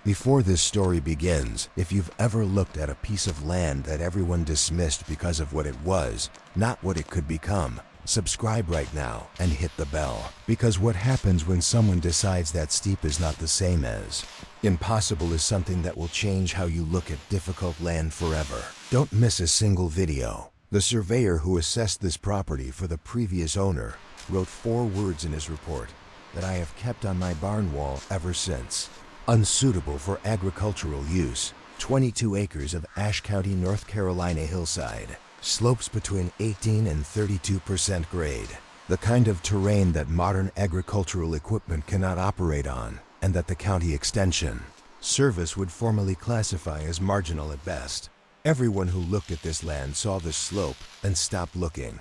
Before this story begins, if you've ever looked at a piece of land that everyone dismissed because of what it was, not what it could become, subscribe right now and hit the bell. Because what happens when someone decides that steep is not the same as impossible is something that will change how you look at difficult land forever. Don't miss a single video. The surveyor who assessed this property for the previous owner wrote 4 words in his report that I have kept on my barn wall ever since. Unsuitable for agricultural use, 22 acres of Ashe County, North Carolina hillside. Slopes between 18 and 32% grade. The kind of terrain that modern agricultural equipment cannot operate on, and that the county extension service would formally classify as marginal at best. Everyone who looked at this land saw the slope and stopped looking.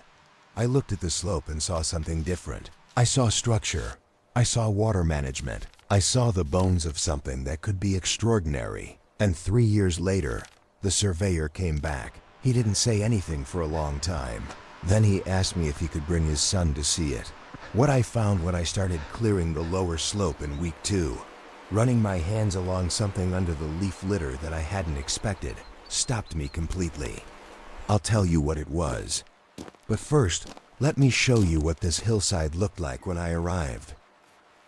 I looked at the slope and saw something different. I saw structure. I saw water management. I saw the bones of something that could be extraordinary. And 3 years later, the surveyor came back. He didn't say anything for a long time. Then he asked me if he could bring his son to see it. What I found when I started clearing the lower slope in week 2, running my hands along something under the leaf litter that I hadn't expected, stopped me completely. I'll tell you what it was. But first, let me show you what this hillside looked like when I arrived.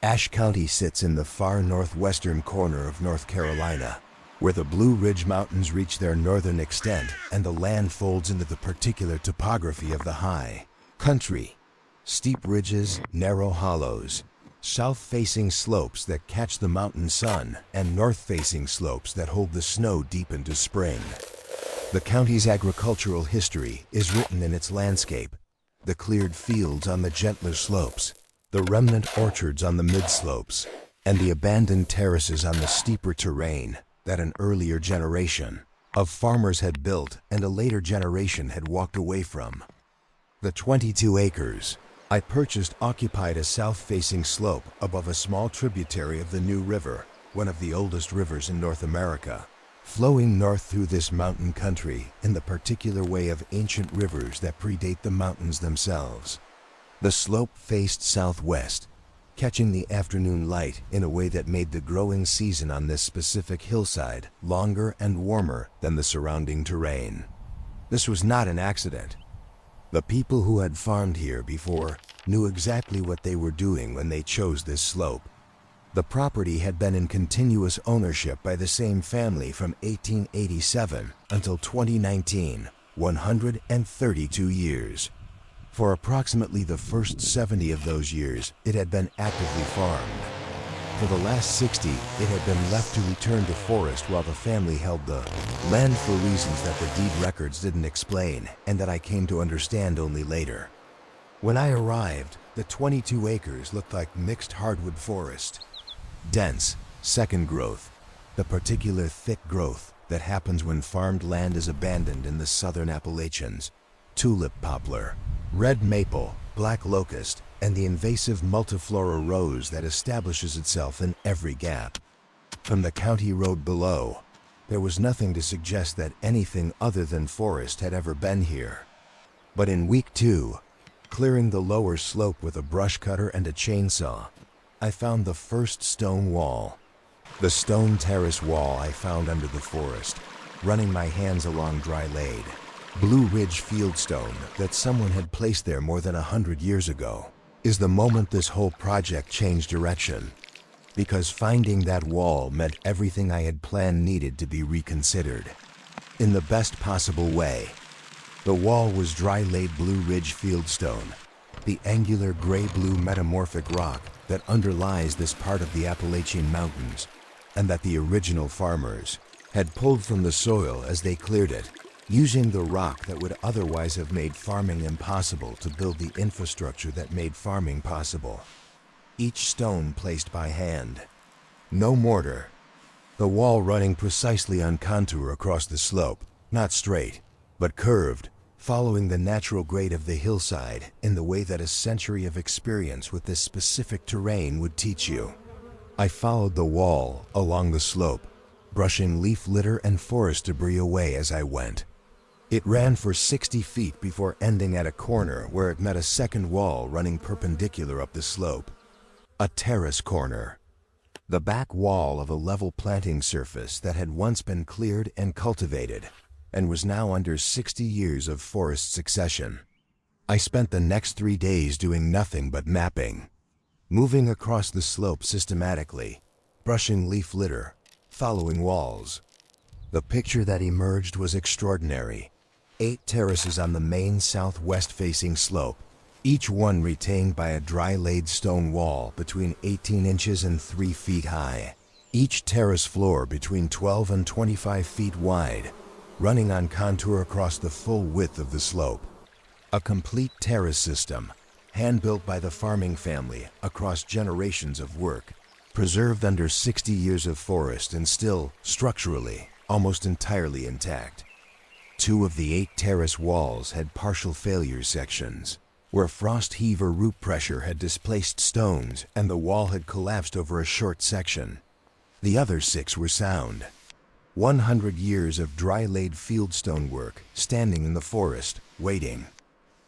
Ashe County sits in the far northwestern corner of North Carolina, where the Blue Ridge Mountains reach their northern extent and the land folds into the particular topography of the high country. Steep ridges, narrow hollows, south-facing slopes that catch the mountain sun, and north-facing slopes that hold the snow deep into spring. The county's agricultural history is written in its landscape. The cleared fields on the gentler slopes, the remnant orchards on the mid-slopes, and the abandoned terraces on the steeper terrain that an earlier generation of farmers had built and a later generation had walked away from. The 22 acres I purchased occupied a south-facing slope above a small tributary of the New River, one of the oldest rivers in North America, flowing north through this mountain country in the particular way of ancient rivers that predate the mountains themselves. The slope faced southwest, catching the afternoon light in a way that made the growing season on this specific hillside longer and warmer than the surrounding terrain. This was not an accident. The people who had farmed here before knew exactly what they were doing when they chose this slope. The property had been in continuous ownership by the same family from 1887 until 2019, 132 years. For approximately the first 70 of those years, it had been actively farmed. For the last 60, it had been left to return to forest while the family held the land for reasons that the deed records didn't explain and that I came to understand only later. When I arrived, the 22 acres looked like mixed hardwood forest. Dense, second growth, the particular thick growth that happens when farmed land is abandoned in the southern Appalachians, tulip poplar, red maple, black locust, and the invasive multiflora rose that establishes itself in every gap. From the county road below, there was nothing to suggest that anything other than forest had ever been here. But in week 2, clearing the lower slope with a brush cutter and a chainsaw, I found the first stone wall. The stone terrace wall I found under the forest, running my hands along dry laid Blue Ridge fieldstone that someone had placed there more than 100 years ago, is the moment this whole project changed direction. Because finding that wall meant everything I had planned needed to be reconsidered. In the best possible way. The wall was dry-laid Blue Ridge fieldstone, the angular gray-blue metamorphic rock that underlies this part of the Appalachian Mountains, and that the original farmers had pulled from the soil as they cleared it, using the rock that would otherwise have made farming impossible to build the infrastructure that made farming possible. Each stone placed by hand. No mortar. The wall running precisely on contour across the slope, not straight, but curved, following the natural grade of the hillside in the way that a century of experience with this specific terrain would teach you. I followed the wall along the slope, brushing leaf litter and forest debris away as I went. It ran for 60 feet before ending at a corner where it met a second wall running perpendicular up the slope. A terrace corner. the back wall of a level planting surface that had once been cleared and cultivated, and was now under 60 years of forest succession. I spent the next 3 days doing nothing but mapping, moving across the slope systematically, brushing leaf litter, following walls. The picture that emerged was extraordinary. 8 terraces on the main southwest-facing slope, each one retained by a dry-laid stone wall between 18 inches and 3 feet high. Each terrace floor between 12 and 25 feet wide, running on contour across the full width of the slope. A complete terrace system, hand-built by the farming family across generations of work, preserved under 60 years of forest and still, structurally, almost entirely intact. 2 of the 8 terrace walls had partial failure sections, where frost heave or root pressure had displaced stones and the wall had collapsed over a short section. The other 6 were sound. 100 years of dry-laid fieldstone work standing in the forest, waiting.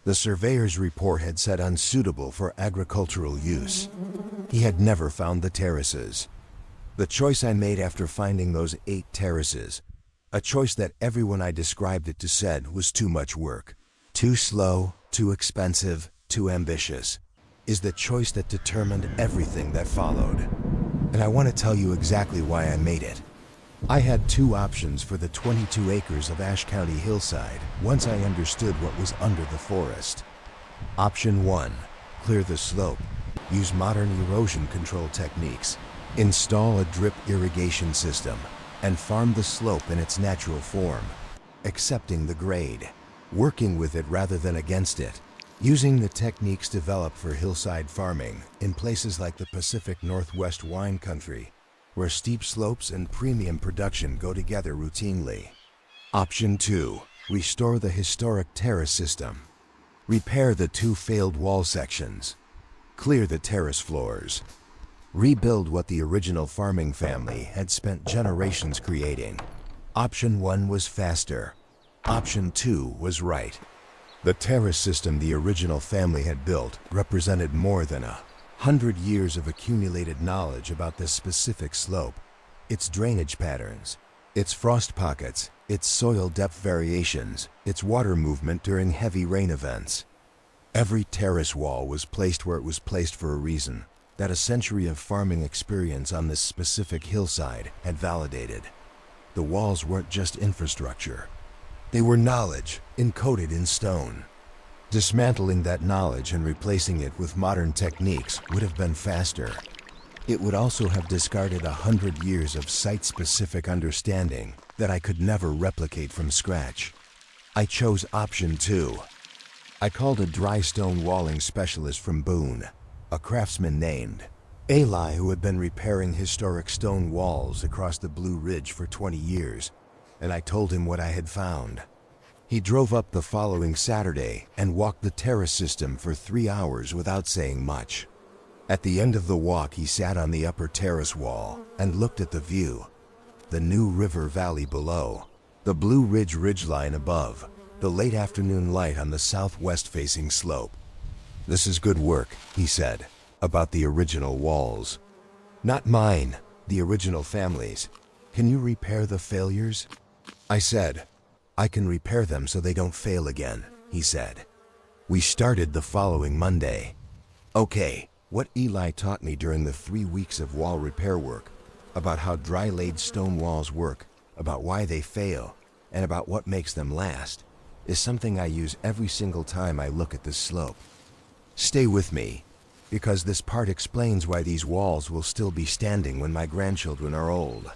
The surveyor's report had said unsuitable for agricultural use. He had never found the terraces. The choice I made after finding those 8 terraces, a choice that everyone I described it to said was too much work, too slow, too expensive, too ambitious, is the choice that determined everything that followed. And I want to tell you exactly why I made it. I had 2 options for the 22 acres of Ashe County Hillside once I understood what was under the forest. Option 1, clear the slope, use modern erosion control techniques, install a drip irrigation system, and farm the slope in its natural form, accepting the grade, working with it rather than against it, using the techniques developed for hillside farming in places like the Pacific Northwest wine country, where steep slopes and premium production go together routinely. Option 2, restore the historic terrace system. Repair the 2 failed wall sections. Clear the terrace floors. Rebuild what the original farming family had spent generations creating. Option 1 was faster. Option 2 was right. The terrace system the original family had built represented more than 100 years of accumulated knowledge about this specific slope, its drainage patterns, its frost pockets, its soil depth variations, its water movement during heavy rain events. Every terrace wall was placed where it was placed for a reason that a century of farming experience on this specific hillside had validated. The walls weren't just infrastructure. They were knowledge encoded in stone. Dismantling that knowledge and replacing it with modern techniques would have been faster. It would also have discarded 100 years of site-specific understanding that I could never replicate from scratch. I chose option 2. I called a dry stone walling specialist from Boone, a craftsman named Eli, who had been repairing historic stone walls across the Blue Ridge for 20 years, and I told him what I had found. He drove up the following Saturday and walked the terrace system for 3 hours without saying much. At the end of the walk, he sat on the upper terrace wall and looked at the view. The New River Valley below, the Blue Ridge ridgeline above, the late afternoon light on the southwest-facing slope. "This is good work," he said, about the original walls. "Not mine, the original family's. Can you repair the failures?" I said, "I can repair them so they don't fail again," he said. We started the following Monday. Okay, what Eli taught me during the 3 weeks of wall repair work, about how dry-laid stone walls work, about why they fail, and about what makes them last, is something I use every single time I look at this slope. Stay with me, because this part explains why these walls will still be standing when my grandchildren are old.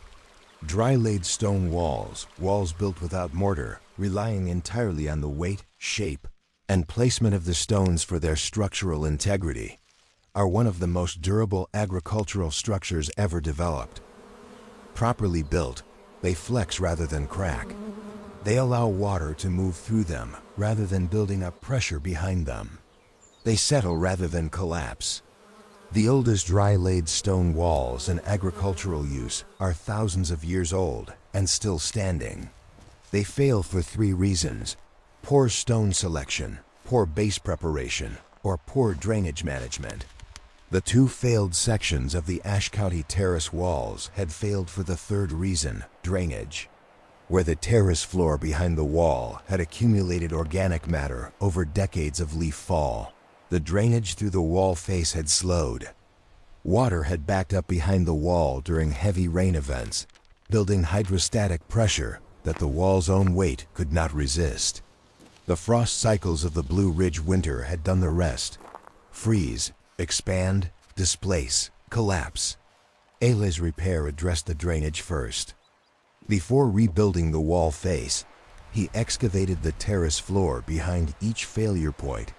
Dry-laid stone walls, walls built without mortar, relying entirely on the weight, shape, and placement of the stones for their structural integrity, are one of the most durable agricultural structures ever developed. Properly built, they flex rather than crack. They allow water to move through them rather than building up pressure behind them. They settle rather than collapse. The oldest dry-laid stone walls in agricultural use are thousands of years old and still standing. They fail for 3 reasons: poor stone selection, poor base preparation, or poor drainage management. The two failed sections of the Ashe County terrace walls had failed for the third reason: drainage. Where the terrace floor behind the wall had accumulated organic matter over decades of leaf fall, the drainage through the wall face had slowed. Water had backed up behind the wall during heavy rain events, building hydrostatic pressure that the wall's own weight could not resist. The frost cycles of the Blue Ridge winter had done the rest: freeze, expand, displace, collapse. Ayla's repair addressed the drainage first. Before rebuilding the wall face, he excavated the terrace floor behind each failure point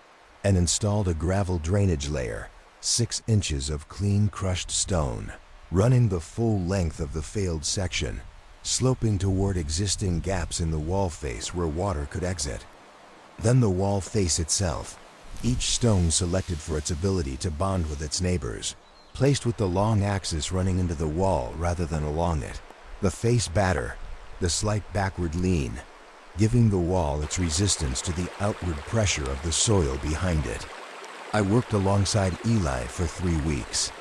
and installed a gravel drainage layer, 6 inches of clean crushed stone, running the full length of the failed section, sloping toward existing gaps in the wall face where water could exit. Then the wall face itself, each stone selected for its ability to bond with its neighbors, placed with the long axis running into the wall rather than along it. The face batter, the slight backward lean, giving the wall its resistance to the outward pressure of the soil behind it. I worked alongside Eli for 3 weeks.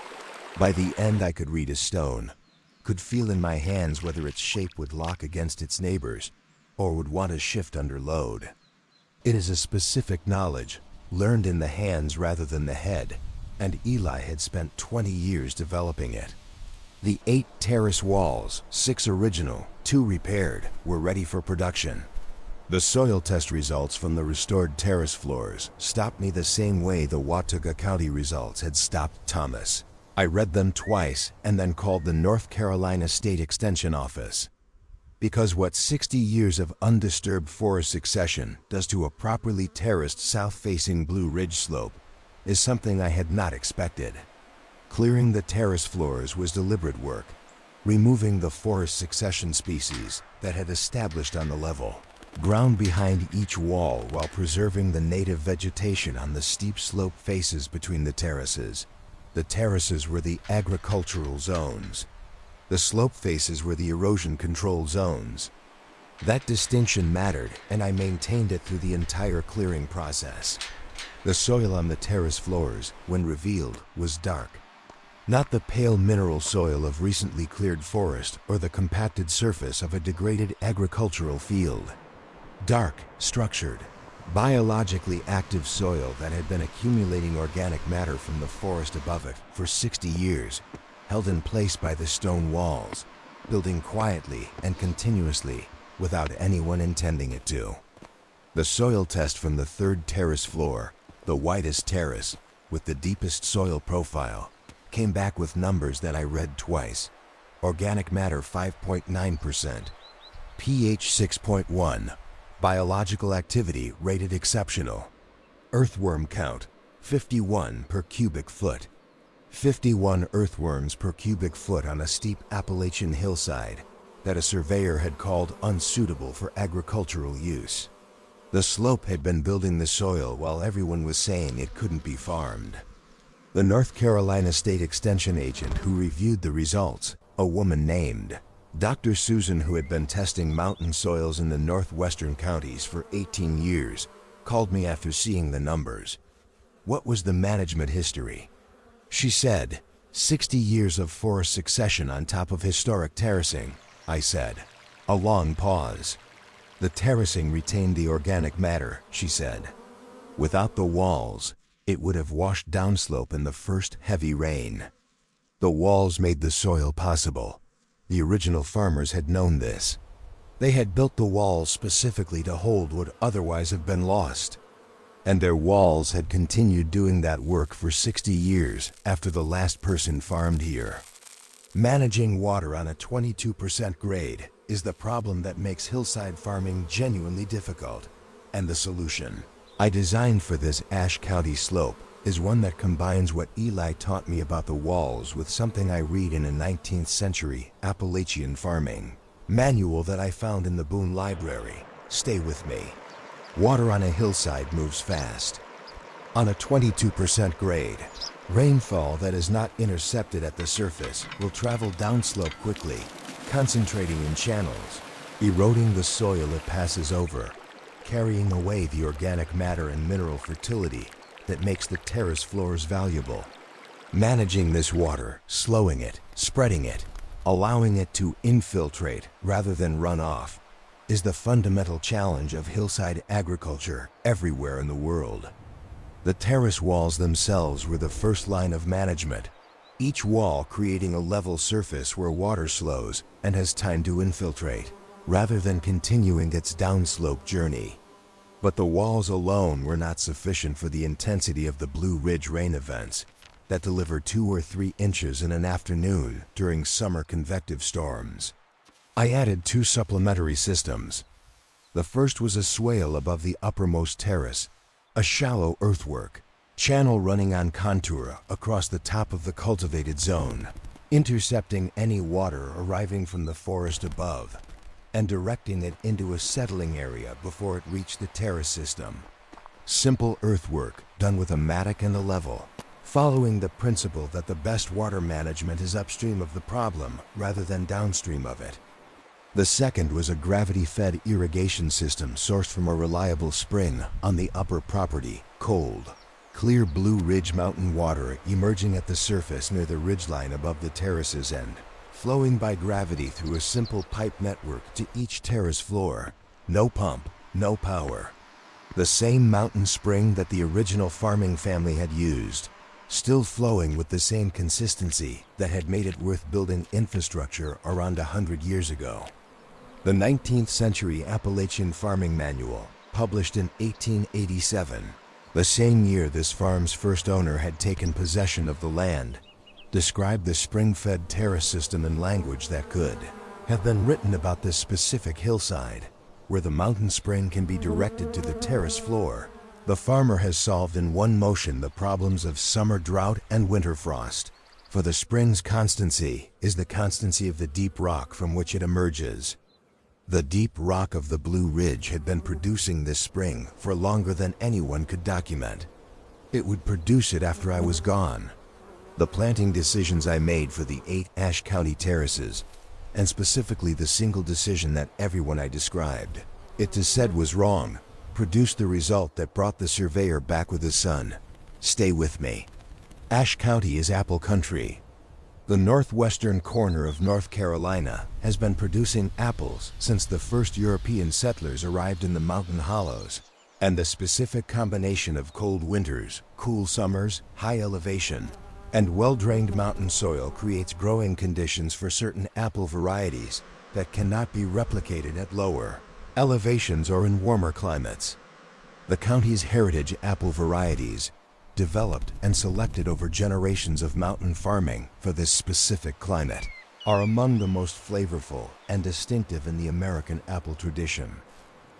By the end I could read a stone, could feel in my hands whether its shape would lock against its neighbors or would want to shift under load. It is a specific knowledge, learned in the hands rather than the head, and Eli had spent 20 years developing it. The 8 terrace walls, 6 original, 2 repaired, were ready for production. The soil test results from the restored terrace floors stopped me the same way the Watauga County results had stopped Thomas. I read them twice and then called the North Carolina State Extension Office. Because what 60 years of undisturbed forest succession does to a properly terraced south-facing Blue Ridge slope is something I had not expected. Clearing the terrace floors was deliberate work, removing the forest succession species that had established on the level, ground behind each wall while preserving the native vegetation on the steep slope faces between the terraces. The terraces were the agricultural zones. The slope faces were the erosion control zones. That distinction mattered, and I maintained it through the entire clearing process. The soil on the terrace floors, when revealed, was dark. Not the pale mineral soil of recently cleared forest or the compacted surface of a degraded agricultural field. Dark, structured, biologically active soil that had been accumulating organic matter from the forest above it for 60 years, held in place by the stone walls, building quietly and continuously without anyone intending it to. The soil test from the 3rd terrace floor, the widest terrace with the deepest soil profile, came back with numbers that I read twice. Organic matter 5.9%, pH 6.1, biological activity rated exceptional, earthworm count 51 per cubic foot. 51 earthworms per cubic foot on a steep Appalachian hillside that a surveyor had called unsuitable for agricultural use. The slope had been building the soil while everyone was saying it couldn't be farmed. The North Carolina State Extension agent who reviewed the results, a woman named Dr. Susan, who had been testing mountain soils in the northwestern counties for 18 years, called me after seeing the numbers. What was the management history? She said, 60 years of forest succession on top of historic terracing, I said. A long pause. The terracing retained the organic matter, she said. Without the walls, it would have washed downslope in the first heavy rain. The walls made the soil possible. The original farmers had known this. They had built the walls specifically to hold what would otherwise have been lost. And their walls had continued doing that work for 60 years after the last person farmed here. Managing water on a 22% grade is the problem that makes hillside farming genuinely difficult. And the solution I designed for this Ashe County slope is one that combines what Eli taught me about the walls with something I read in a 19th century Appalachian farming manual that I found in the Boone Library. Stay with me. Water on a hillside moves fast. On a 22% grade, rainfall that is not intercepted at the surface will travel downslope quickly, concentrating in channels, eroding the soil it passes over, carrying away the organic matter and mineral fertility that makes the terrace floors valuable. Managing this water, slowing it, spreading it, allowing it to infiltrate rather than run off, is the fundamental challenge of hillside agriculture everywhere in the world. The terrace walls themselves were the first line of management, each wall creating a level surface where water slows and has time to infiltrate, rather than continuing its downslope journey. But the walls alone were not sufficient for the intensity of the Blue Ridge rain events that deliver 2 or 3 inches in an afternoon during summer convective storms. I added 2 supplementary systems. The first was a swale above the uppermost terrace, a shallow earthwork, channel running on contour across the top of the cultivated zone, intercepting any water arriving from the forest above, and directing it into a settling area before it reached the terrace system. Simple earthwork done with a mattock and a level, following the principle that the best water management is upstream of the problem rather than downstream of it. The second was a gravity-fed irrigation system sourced from a reliable spring on the upper property, cold, clear Blue Ridge mountain water emerging at the surface near the ridgeline above the terrace's end, flowing by gravity through a simple pipe network to each terrace floor. No pump, no power. The same mountain spring that the original farming family had used, still flowing with the same consistency that had made it worth building infrastructure around 100 years ago. The 19th century Appalachian Farming Manual, published in 1887, the same year this farm's first owner had taken possession of the land, described the spring-fed terrace system in language that could have been written about this specific hillside, where the mountain spring can be directed to the terrace floor. The farmer has solved in one motion the problems of summer drought and winter frost, for the spring's constancy is the constancy of the deep rock from which it emerges. The deep rock of the Blue Ridge had been producing this spring for longer than anyone could document. It would produce it after I was gone. The planting decisions I made for the 8 Ashe County terraces, and specifically the single decision that everyone I described, it is said was wrong, produced the result that brought the surveyor back with his son. Stay with me. Ashe County is apple country. The northwestern corner of North Carolina has been producing apples since the first European settlers arrived in the mountain hollows, and the specific combination of cold winters, cool summers, high elevation, and well-drained mountain soil creates growing conditions for certain apple varieties that cannot be replicated at lower elevations or in warmer climates. The county's heritage apple varieties, developed and selected over generations of mountain farming for this specific climate, are among the most flavorful and distinctive in the American apple tradition.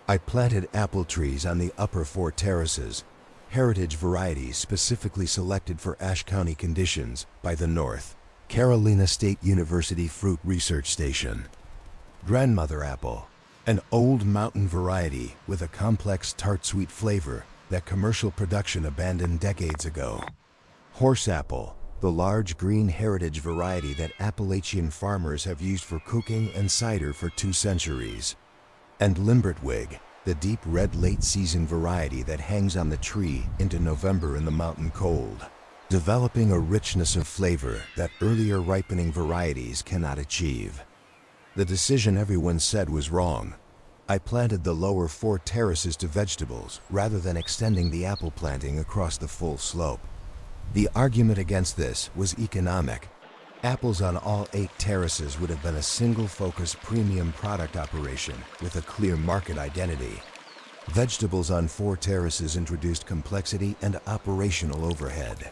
I planted apple trees on the upper 4 terraces, heritage varieties specifically selected for Ashe County conditions by the North Carolina State University Fruit Research Station. Grandmother apple, an old mountain variety with a complex tart-sweet flavor that commercial production abandoned decades ago. Horse apple, the large green heritage variety that Appalachian farmers have used for cooking and cider for 2 centuries. And Limbertwig, the deep red late-season variety that hangs on the tree into November in the mountain cold, developing a richness of flavor that earlier ripening varieties cannot achieve. The decision everyone said was wrong. I planted the lower 4 terraces to vegetables rather than extending the apple planting across the full slope. The argument against this was economic. Apples on all 8 terraces would have been a single-focus premium product operation with a clear market identity. Vegetables on 4 terraces introduced complexity and operational overhead.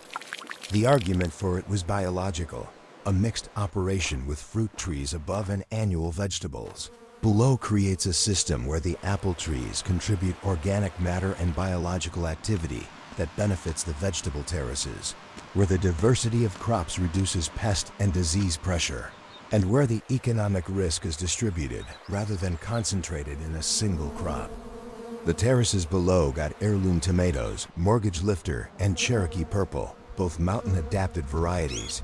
The argument for it was biological, a mixed operation with fruit trees above and annual vegetables. Below creates a system where the apple trees contribute organic matter and biological activity that benefits the vegetable terraces, where the diversity of crops reduces pest and disease pressure, and where the economic risk is distributed rather than concentrated in a single crop. The terraces below got heirloom tomatoes, mortgage lifter, and Cherokee purple, both mountain-adapted varieties.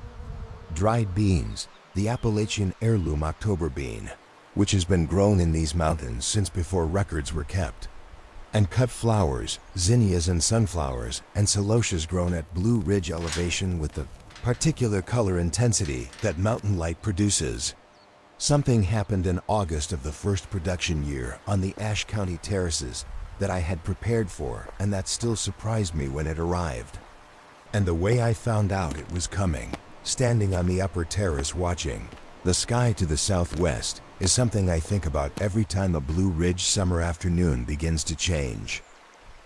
Dried beans, the Appalachian heirloom October bean, which has been grown in these mountains since before records were kept. And cut flowers, zinnias and sunflowers, and celotias grown at Blue Ridge elevation with the particular color intensity that mountain light produces. Something happened in August of the first production year on the Ashe County terraces that I had prepared for and that still surprised me when it arrived. And the way I found out it was coming, standing on the upper terrace watching the sky to the southwest, is something I think about every time a Blue Ridge summer afternoon begins to change.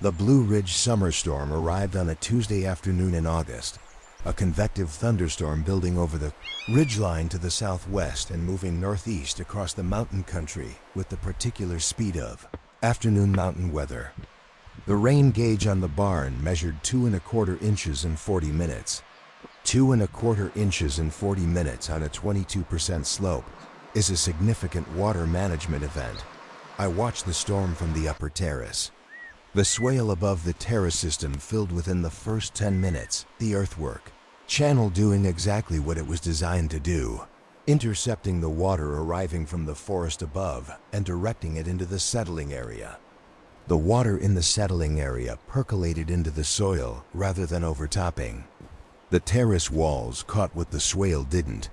The Blue Ridge summer storm arrived on a Tuesday afternoon in August, a convective thunderstorm building over the ridgeline to the southwest and moving northeast across the mountain country with the particular speed of afternoon mountain weather. The rain gauge on the barn measured 2¼ inches in 40 minutes. 2¼ inches in 40 minutes on a 22% slope is a significant water management event. I watched the storm from the upper terrace. The swale above the terrace system filled within the first 10 minutes, the earthwork channel doing exactly what it was designed to do, intercepting the water arriving from the forest above and directing it into the settling area. The water in the settling area percolated into the soil rather than overtopping. The terrace walls caught what the swale didn't,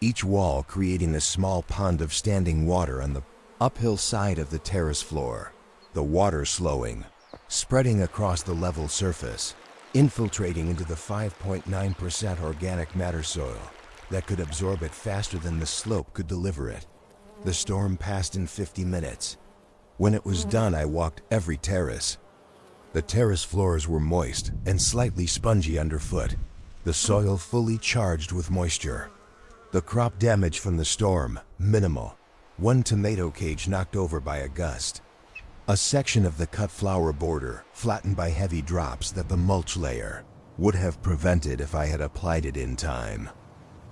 each wall creating a small pond of standing water on the uphill side of the terrace floor. The water slowing, spreading across the level surface, infiltrating into the 5.9% organic matter soil that could absorb it faster than the slope could deliver it. The storm passed in 50 minutes. When it was done, I walked every terrace. The terrace floors were moist and slightly spongy underfoot, the soil fully charged with moisture. The crop damage from the storm, minimal. One tomato cage knocked over by a gust. A section of the cut flower border flattened by heavy drops that the mulch layer would have prevented if I had applied it in time.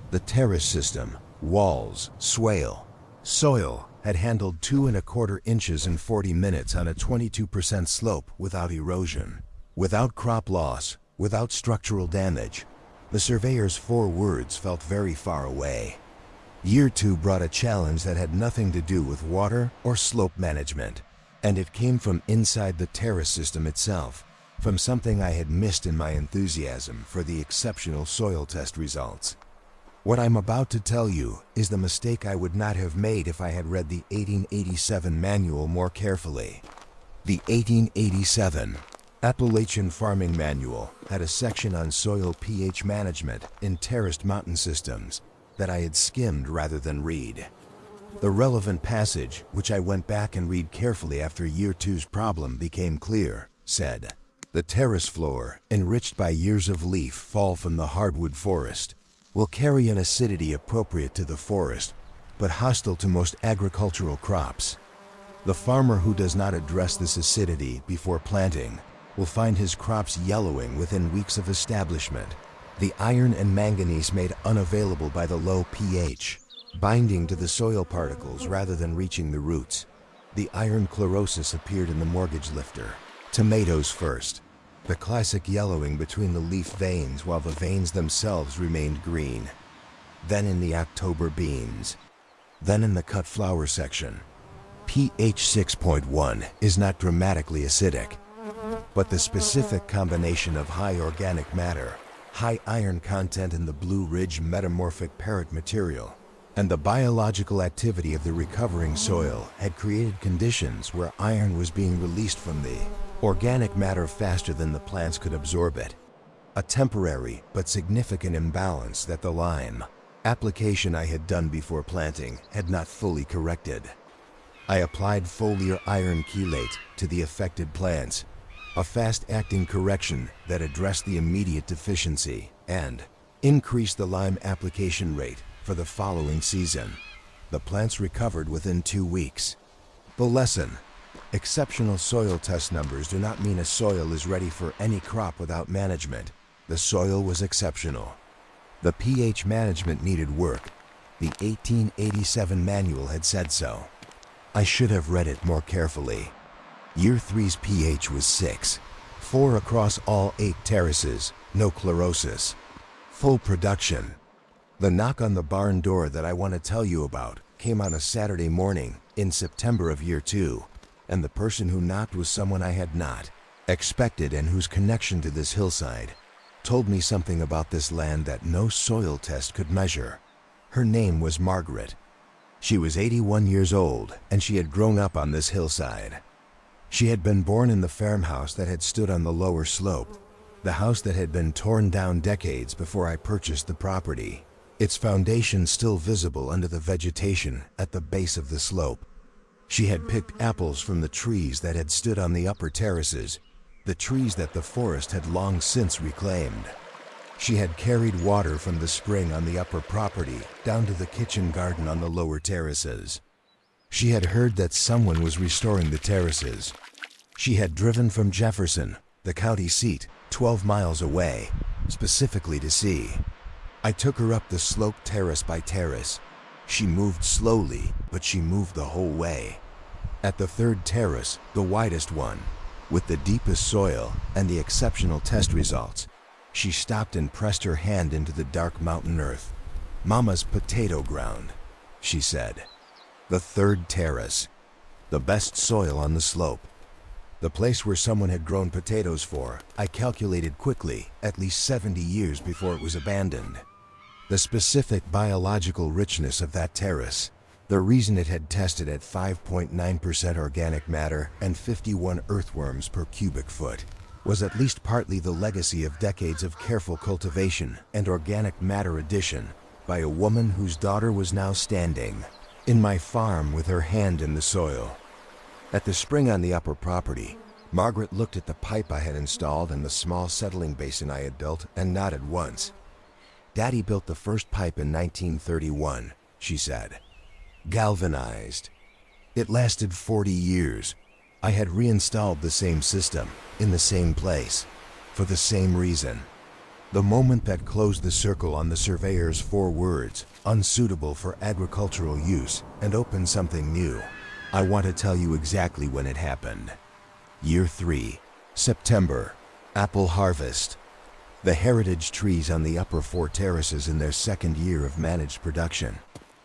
The terrace system, walls, swale, soil had handled 2¼ inches in 40 minutes on a 22% slope without erosion, without crop loss, without structural damage. The surveyor's 4 words felt very far away. Year 2 brought a challenge that had nothing to do with water or slope management, and it came from inside the terrace system itself, from something I had missed in my enthusiasm for the exceptional soil test results. What I'm about to tell you is the mistake I would not have made if I had read the 1887 manual more carefully. The 1887 Appalachian Farming Manual had a section on soil pH management in terraced mountain systems that I had skimmed rather than read. The relevant passage, which I went back and read carefully after Year 2's problem became clear, said, "The terrace floor, enriched by years of leaf fall from the hardwood forest, will carry an acidity appropriate to the forest, but hostile to most agricultural crops. The farmer who does not address this acidity before planting will find his crops yellowing within weeks of establishment. The iron and manganese made unavailable by the low pH, binding to the soil particles rather than reaching the roots. The iron chlorosis appeared in the mortgage lifter. Tomatoes first. The classic yellowing between the leaf veins while the veins themselves remained green. Then in the October beans. Then in the cut flower section. pH 6.1 is not dramatically acidic, but the specific combination of high organic matter, high iron content in the Blue Ridge metamorphic parrot material, and the biological activity of the recovering soil had created conditions where iron was being released from the organic matter faster than the plants could absorb it. A temporary but significant imbalance that the lime application I had done before planting had not fully corrected. I applied foliar iron chelate to the affected plants, a fast-acting correction that addressed the immediate deficiency and increased the lime application rate for the following season. The plants recovered within 2 weeks. The lesson: exceptional soil test numbers do not mean a soil is ready for any crop without management. The soil was exceptional. The pH management needed work. The 1887 manual had said so. I should have read it more carefully. Year 3's pH was 6, 4 across all 8 terraces, no chlorosis. Full production. The knock on the barn door that I want to tell you about came on a Saturday morning in September of Year 2, and the person who knocked was someone I had not expected and whose connection to this hillside told me something about this land that no soil test could measure. Her name was Margaret. She was 81 years old, and she had grown up on this hillside. She had been born in the farmhouse that had stood on the lower slope, the house that had been torn down decades before I purchased the property, its foundation still visible under the vegetation at the base of the slope. She had picked apples from the trees that had stood on the upper terraces, the trees that the forest had long since reclaimed. She had carried water from the spring on the upper property down to the kitchen garden on the lower terraces. She had heard that someone was restoring the terraces. She had driven from Jefferson, the county seat, 12 miles away, specifically to see. I took her up the slope terrace by terrace. She moved slowly, but she moved the whole way. At the third terrace, the widest one, with the deepest soil and the exceptional test results, she stopped and pressed her hand into the dark mountain earth. "Mama's potato ground," she said. The third terrace, the best soil on the slope. The place where someone had grown potatoes for, I calculated quickly, at least 70 years before it was abandoned. The specific biological richness of that terrace, the reason it had tested at 5.9% organic matter and 51 earthworms per cubic foot, was at least partly the legacy of decades of careful cultivation and organic matter addition by a woman whose daughter was now standing in my farm with her hand in the soil. At the spring on the upper property, Margaret looked at the pipe I had installed and the small settling basin I had built and nodded once. "Daddy built the first pipe in 1931, she said. Galvanized. It lasted 40 years. I had reinstalled the same system, in the same place, for the same reason. The moment that closed the circle on the surveyor's 4 words, unsuitable for agricultural use, and opened something new. I want to tell you exactly when it happened. Year 3, September, apple harvest. The heritage trees on the upper 4 terraces in their second year of managed production.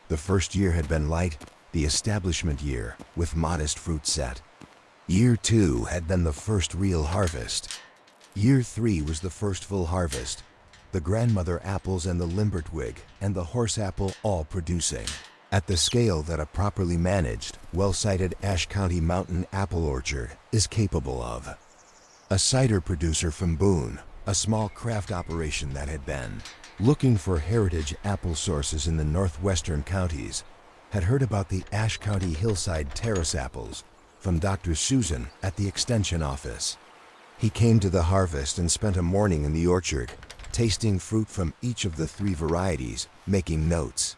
The first year had been light, the establishment year, with modest fruit set. Year 2 had been the first real harvest. Year 3 was the first full harvest, the grandmother apples and the limbertwig and the horse apple all producing, at the scale that a properly managed, well-sited Ashe County mountain apple orchard is capable of. A cider producer from Boone, a small craft operation that had been looking for heritage apple sources in the northwestern counties, had heard about the Ashe County Hillside terrace apples from Dr. Susan at the extension office. He came to the harvest and spent a morning in the orchard, tasting fruit from each of the 3 varieties, making notes.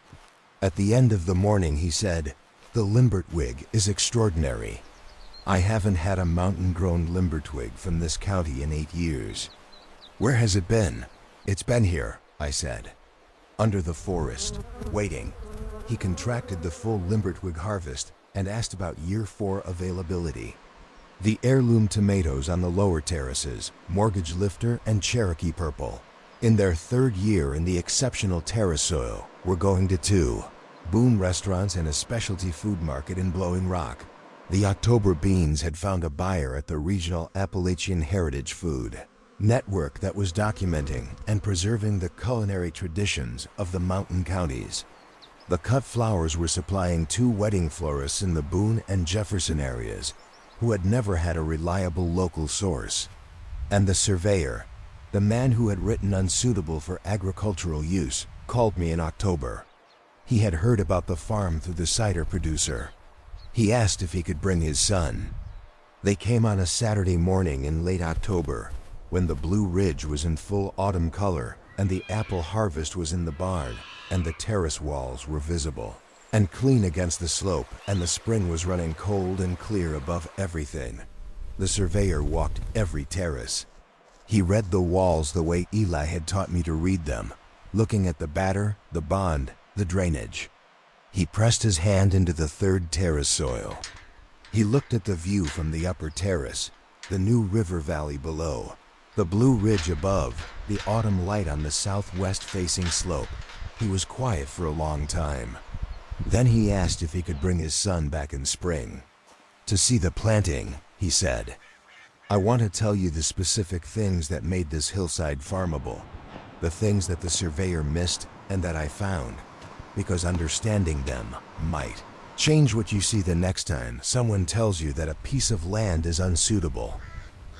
At the end of the morning he said, "The limbertwig is extraordinary. I haven't had a mountain-grown limbertwig from this county in 8 years." "Where has it been?" "It's been here," I said. "Under the forest, waiting." He contracted the full limbertwig harvest and asked about year 4 availability. The heirloom tomatoes on the lower terraces, Mortgage Lifter and Cherokee Purple, in their 3rd year in the exceptional terrace soil, were going to 2 Boone restaurants and a specialty food market in Blowing Rock. The October beans had found a buyer at the regional Appalachian Heritage Food network that was documenting and preserving the culinary traditions of the mountain counties. The cut flowers were supplying 2 wedding florists in the Boone and Jefferson areas who had never had a reliable local source. And the surveyor, the man who had written unsuitable for agricultural use, called me in October. He had heard about the farm through the cider producer. He asked if he could bring his son. They came on a Saturday morning in late October, when the Blue Ridge was in full autumn color and the apple harvest was in the barn and the terrace walls were visible and clean against the slope, and the spring was running cold and clear above everything. The surveyor walked every terrace. He read the walls the way Eli had taught me to read them, looking at the batter, the bond, the drainage. He pressed his hand into the 3rd terrace soil. He looked at the view from the upper terrace, the new river valley below, the Blue Ridge above, the autumn light on the southwest-facing slope. He was quiet for a long time. Then he asked if he could bring his son back in spring. "To see the planting," he said. I want to tell you the specific things that made this hillside farmable, the things that the surveyor missed and that I found, because understanding them might change what you see the next time someone tells you that a piece of land is unsuitable.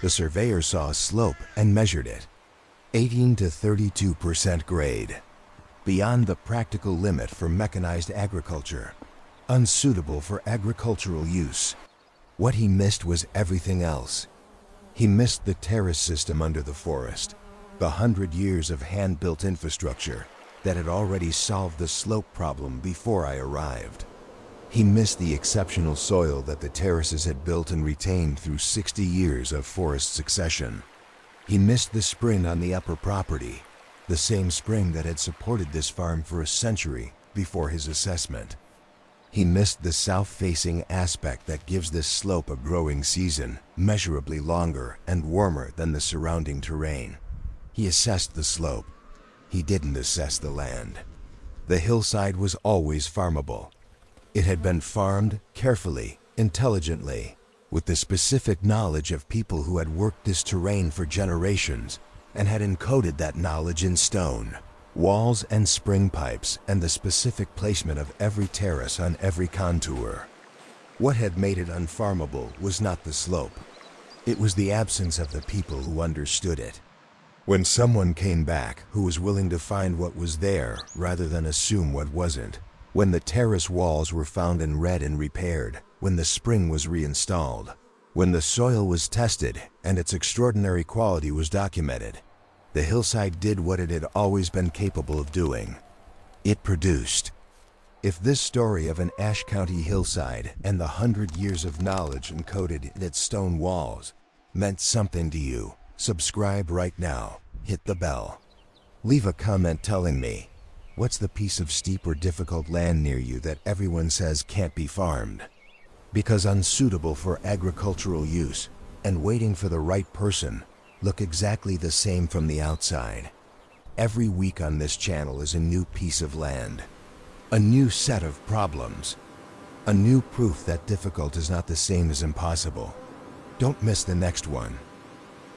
The surveyor saw a slope and measured it. 18 to 32% grade. Beyond the practical limit for mechanized agriculture. Unsuitable for agricultural use. What he missed was everything else. He missed the terrace system under the forest, the 100 years of hand-built infrastructure that had already solved the slope problem before I arrived. He missed the exceptional soil that the terraces had built and retained through 60 years of forest succession. He missed the spring on the upper property, the same spring that had supported this farm for a century before his assessment. He missed the south-facing aspect that gives this slope a growing season, measurably longer and warmer than the surrounding terrain. He assessed the slope. He didn't assess the land. The hillside was always farmable. It had been farmed carefully, intelligently, with the specific knowledge of people who had worked this terrain for generations and had encoded that knowledge in stone, walls and spring pipes, and the specific placement of every terrace on every contour. What had made it unfarmable was not the slope. It was the absence of the people who understood it. When someone came back who was willing to find what was there rather than assume what wasn't, when the terrace walls were found and read and repaired, when the spring was reinstalled, when the soil was tested and its extraordinary quality was documented, the hillside did what it had always been capable of doing. It produced. If this story of an Ashe County hillside and the 100 years of knowledge encoded in its stone walls meant something to you, subscribe right now, hit the bell. Leave a comment telling me, what's the piece of steep or difficult land near you that everyone says can't be farmed? Because unsuitable for agricultural use and waiting for the right person look exactly the same from the outside. Every week on this channel is a new piece of land, a new set of problems, a new proof that difficult is not the same as impossible. Don't miss the next one.